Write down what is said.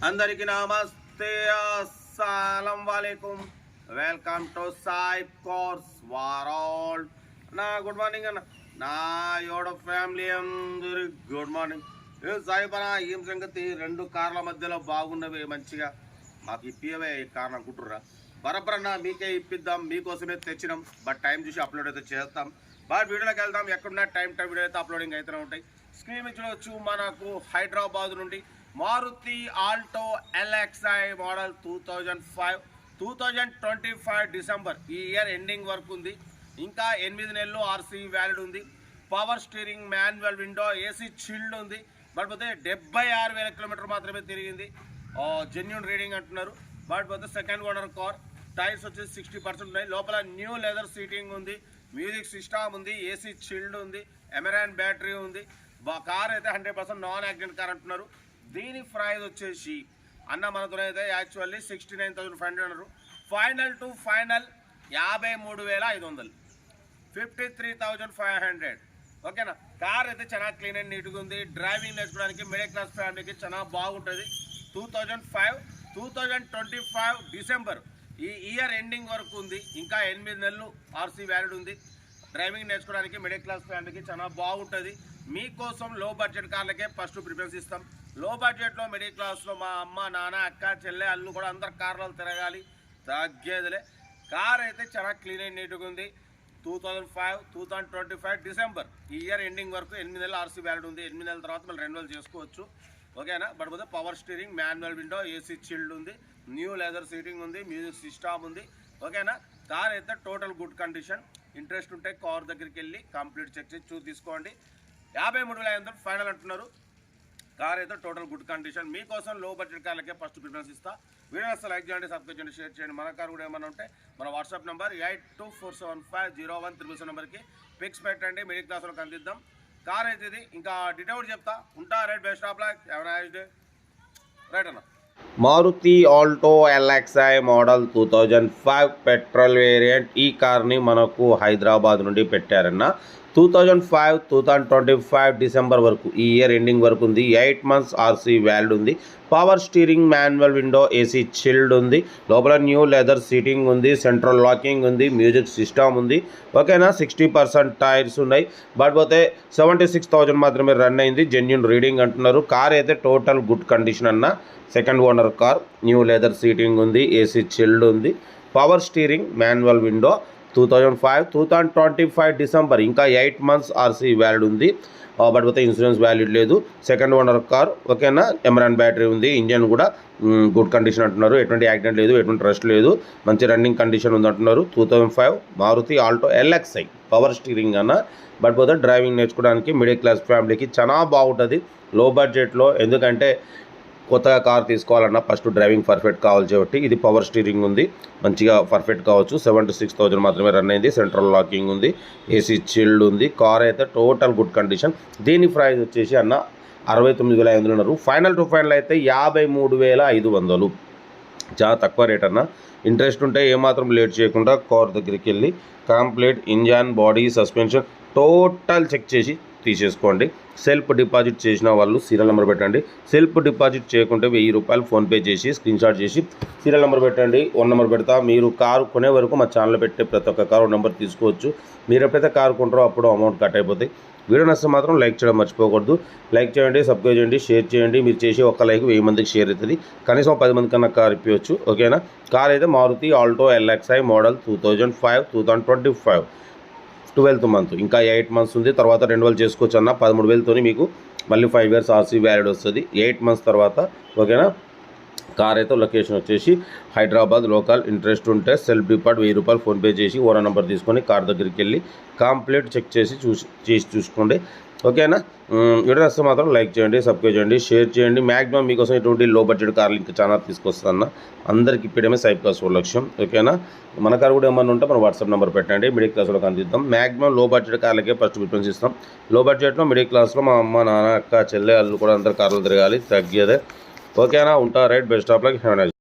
అందరికీ నమస్తే, అస్సలం వాలేకుమ్. Welcome to Sai course world. నా గుడ్ మార్నింగ్ అన్న, నా యోడ ఫ్యామిలీ అందరి గుడ్ మార్నింగ్. ఏ సాయిబనా, ఏం సంగతి? రెండు కార్ల మధ్యలో బాగున్నవి, మంచిగా మాకు ఇప్పివే ఈ కార్లు అనుకుంటుర్రా? బరబరన్నా మీకే ఇప్పిద్దాం, మీకోసమే తెచ్చినాం. బట్ టైం చూసి అప్లోడ్ అయితే చేస్తాం. బట్ వీడియోలోకి వెళ్దాం. ఎక్కడున్నా టైం వీడియో అయితే అప్లోడింగ్ అయితేనే ఉంటాయి. స్క్రీన్ మీద చూడవచ్చు, మనకు హైదరాబాద్ నుండి Maruti Alto LXi model 2025 December ఈ ఇయర్ ఎండింగ్ వరకు ఉంది. ఇంకా 8 నెలలు RC వ్యాలిడ్ ఉంది. Power steering, manual window, AC chilled ఉంది. బట్ పోతే 76,000 కిలోమీటర్ మాత్రమే తిరిగింది. జెన్యూన్ రీడింగ్ అంటున్నారు. బట్ పోతే సెకండ్ ఓనర్ కార్. టైర్స్ వచ్చేసి 60% ఉన్నాయి. లోపల న్యూ లెదర్ సీటింగ్ ఉంది, మ్యూజిక్ సిస్టమ్ ఉంది, AC చిల్డ్ ఉంది, ఎమరాన్ బ్యాటరీ ఉంది. కార్ అయితే 100% నాన్ యాక్సిడెంట్ కార్ అంటున్నారు. దీని ప్రైస్ వచ్చేసి అన్న మనతో అయితే యాక్చువల్లీ 69,500, ఫైనల్ టు ఫైనల్ 53,500, 53,500. ఓకేనా? కార్ అయితే చాలా క్లీన్ అండ్ నీట్గా ఉంది. డ్రైవింగ్ నేర్చుకోవడానికి మిడిల్ క్లాస్ ఫ్యామిలీకి చాలా బాగుంటుంది. 2025 డిసెంబర్ ఈ ఇయర్ ఎండింగ్ వరకు ఉంది. ఇంకా 8 నెలలు RC వ్యాలిడ్ ఉంది. డ్రైవింగ్ నేర్చుకోవడానికి మిడిల్ క్లాస్ ఫ్యామిలీకి చాలా బాగుంటుంది. మీకోసం లో బడ్జెట్ కార్లకే ఫస్ట్ ప్రిఫరెన్స్ ఇస్తాం. లో బడ్జెట్లో మిడిల్ క్లాస్లో మా అమ్మ, నాన్న, అక్క, చెల్లె, అల్లు కూడా అందరు కార్లలో తిరగాలి, తగ్గేదిలే. కార్ అయితే చాలా క్లీన్ అండ్ నీట్గా ఉంది. 2025 డిసెంబర్ ఈ ఇయర్ ఎండింగ్ వరకు 8 నెలలు RC వ్యాలిడ్ ఉంది. 8 నెలల తర్వాత మళ్ళీ రెన్యువల్ చేసుకోవచ్చు. ఓకేనా? బట్ పోతే power steering, manual window, AC chilled ఉంది, న్యూ లెదర్ సీటింగ్ ఉంది, మ్యూజిక్ సిస్టమ్ ఉంది. ఓకేనా? కార్ అయితే టోటల్ గుడ్ కండిషన్. ఇంట్రెస్ట్ ఉంటే కార్ దగ్గరికి వెళ్ళి కంప్లీట్ చెక్ చేసి తీసుకోండి. 53,500 ఫైనల్ అంటున్నారు. కార్ అయితే టోటల్ గుడ్ కండిషన్. మీకోసం లో బడ్జెట్ కార్లకే ఫస్ట్ ప్రిఫరెన్స్ ఇస్తా. వీడియో అసలు లైక్ చేయండి, సబ్స్క్రైబ్ చేయండి, షేర్ చేయండి. మన కార్ కూడా ఏమైనా ఉంటే మన వాట్సాప్ నెంబర్ 82475013 నెంబర్కి పిక్స్ పెట్టండి. మిడిల్ క్లాస్ వాళ్ళకి అందిద్దాం. కార్ అయితే ఇది. ఇంకా డీటెయిల్ చెప్తా ఉంటా. Right, best of luck, have a nice day. Right అన్న. Maruti Alto LXi model 2005 petrol variant. ఈ కార్ని మనకు హైదరాబాద్ నుండి పెట్టారన్న. 2025 డిసెంబర్ వరకు ఈ ఇయర్ ఎండింగ్ వరకు ఉంది. 8 మంత్స్ RC వ్యాలిడ్ ఉంది. Power steering, manual window, AC chilled ఉంది. లోపల న్యూ లెదర్ సీటింగ్ ఉంది, సెంట్రల్ లాకింగ్ ఉంది, మ్యూజిక్ సిస్టమ్ ఉంది. ఓకేనా? 60% టైర్స్ ఉన్నాయి. బట్ పోతే 76,000 మాత్రమే రన్ అయింది. జెన్యూన్ రీడింగ్ అంటున్నారు. కార్ అయితే టోటల్ గుడ్ కండిషన్ అన్న. Second owner car, new leather seating ఉంది, AC చిల్డ్ ఉంది, power steering, manual window. 2025 December ఇంకా 8 మంత్స్ RC వ్యాలిడ్ ఉంది. బట్ పోతే ఇన్సూరెన్స్ వ్యాలిడ్ లేదు. Second owner car. ఓకేనా? ఎమరాన్ బ్యాటరీ ఉంది. ఇంజన్ కూడా గుడ్ కండిషన్ అంటున్నారు. ఎటువంటి యాక్సిడెంట్ లేదు, ఎటువంటి రష్ లేదు, మంచి రన్నింగ్ కండిషన్ ఉంది అంటున్నారు. 2005 Maruti Alto LXi power steering అన్న. బట్ పోతే డ్రైవింగ్ నేర్చుకోవడానికి మిడిల్ క్లాస్ ఫ్యామిలీకి చాలా బాగుంటుంది లో బడ్జెట్లో. ఎందుకంటే కొత్తగా కార్ తీసుకోవాలన్నా ఫస్ట్ డ్రైవింగ్ పర్ఫెక్ట్ కావాలి కాబట్టి ఇది పవర్ స్టీరింగ్ ఉంది, మంచిగా పర్ఫెక్ట్ కావచ్చు. 76,000 మాత్రమే రన్ అయింది. సెంట్రల్ లాకింగ్ ఉంది, AC చిల్డ్ ఉంది. కార్ అయితే టోటల్ గుడ్ కండిషన్. దీని ప్రైస్ వచ్చేసి అన్న 69,500 అన్నారు. ఫైనల్ టు ఫైనల్ అయితే 53,500. చాలా తక్కువ రేట్ అన్న. ఇంట్రెస్ట్ ఉంటే ఏమాత్రం లేట్ చేయకుండా కార్ దగ్గరికి వెళ్ళి complete engine, body, suspension total check చేసి తీసేసుకోండి. సెల్ఫ్ డిపాజిట్ చేసిన వాళ్ళు సీరియల్ నెంబర్ పెట్టండి. సెల్ఫ్ డిపాజిట్ చేయకుంటే 1000 రూపాయలు ఫోన్పే చేసి స్క్రీన్ షాట్ చేసి సీరియల్ నెంబర్ పెట్టండి. 1 నెంబర్ పెడతా. మీరు కారు కొనే వరకు మా ఛానల్లో పెట్టే ప్రతి ఒక్క కారు నెంబర్ తీసుకోవచ్చు. మీరు ఎప్పుడైతే కారు కొంటారో అప్పుడు అమౌంట్ కట్ అయిపోతాయి. వీడియో నచ్చితే మాత్రం లైక్ చేయడం మర్చిపోకూడదు. లైక్ చేయండి, సబ్స్క్రైబ్ చేయండి, షేర్ చేయండి. మీరు చేసే ఒక్క లైక్ 1000 మందికి షేర్ అవుతుంది. కనీసం 10 మంది కన్నా కార్ ఇప్పవచ్చు. ఓకేనా? కార్ అయితే Maruti Alto LXi model 2025 12th month ఇంకా 8 మంత్స్ ఉంది. తర్వాత రెన్యువల్ చేసుకోవచ్చు అన్న. 13,000తో మీకు మళ్ళీ 5 years RC వ్యాలిడ్ వస్తుంది 8 మంత్స్ తర్వాత. ఓకేనా? కార్ అయితే లొకేషన్ వచ్చేసి హైదరాబాద్ లోకల్. ఇంట్రెస్ట్ ఉంటే సెల్ఫ్ డిపాజిట్ 1000 రూపాయలు ఫోన్పే చేసి ఓనర్ నెంబర్ తీసుకొని కార్ దగ్గరికి వెళ్ళి కంప్లీట్ చెక్ చేసి చూసుకోండి. ఓకేనా? వీడియో నచ్చితే మాత్రం లైక్ చేయండి, సబ్స్క్రైబ్ చేయండి, షేర్ చేయండి. మ్యాక్సిమం మీకోసం ఇటువంటి లో బడ్జెట్ కార్లు ఇంకా చాలా తీసుకొస్తాను. అందరికి ఇప్పడమే సైప్ క్లాస్ లక్ష్యం. ఓకేనా? మన కార్ కూడా ఏమన్నా ఉంటే మన వాట్సాప్ నెంబర్ పెట్టండి. మిడిల్ క్లాస్లో అందిద్దాం. మ్యాక్సిమం లో బడ్జెట్ కార్లకే ఫస్ట్ ప్రిఫరెన్స్ ఇస్తాం. లో బడ్జెట్లో మిడిల్ క్లాస్లో మా అమ్మ, నాన్న, అక్క, చెల్లె, అల్లు కూడా అందరు కార్లు తిరగాలి, తగ్గేదే. ఓకేనా? ఉంటా. Right, best of luck, have a nice day.